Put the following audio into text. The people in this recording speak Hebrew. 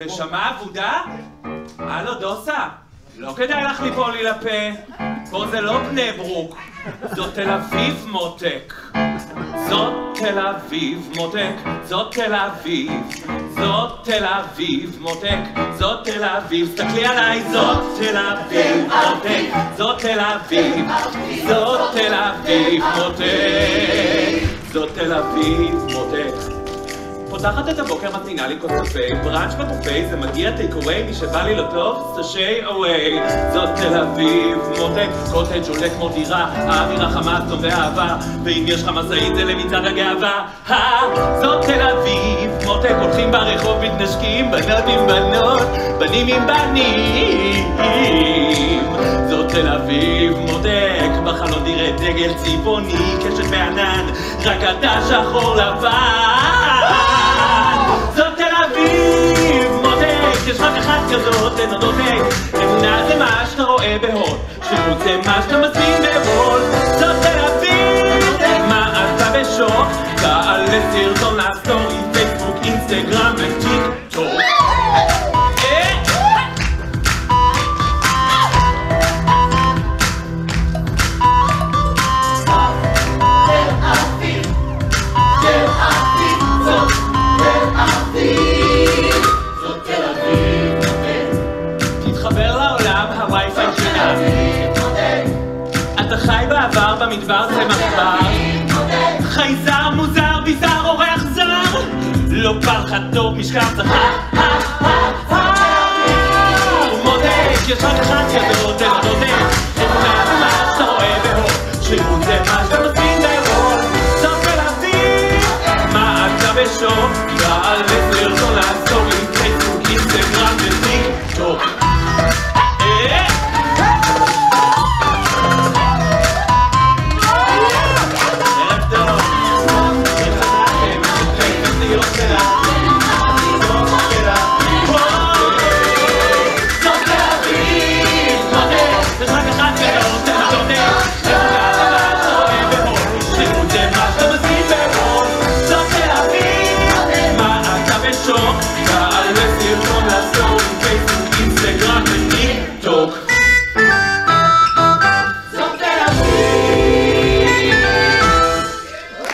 נשמה אבודה? הלו דוסה, לא כדאי לך ליפול לי לפה. פה זה לא בני ברוק, זאת תל אביב מותק. זאת תל אביב מותק, זאת תל אביב. זאת תל אביב מותק, זאת תל אביב. תסתכלי עליי, זאת תל אביב מותק. זאת תל אביב, זאת תל אביב מותק. זאת תל אביב מותק. פותחת את הבוקר, מתנינה לי כוס קפה, בראנץ' בקופה, זה מגיע טייק-אווי, מי שבא לי לא טוב, סשי אווי. זאת תל אביב מותק, קוטג' עולה כמו דירה, האווירה חמה, טוב ואהבה, ואם יש לך משאית זה למצעד הגאווה. זאת תל אביב מותק, הולכים ברחוב מתנשקים, בנות עם בנות, בנים עם בנים. זאת תל אביב מותק, בחלון נראה דגל צבעוני, קשת בענן, רק אתה שחור לבן. זאת תל אביב מותק, יש רק אחת כזאת, אין עוד עותק. אמונה זה מה שאתה רואה בהוד, שליחות זה מה שאתה מזמין בהול. זאת תל אביב, מה אתה בשוק? תעלה לסרטון לסטורי, פייסבוק, אינסטגרם וטיק טוק. אתה חי בעבר במדבר זה מחבר, חייזר מוזר ביזר אורח זר, לא פחד טוב משכב זכר.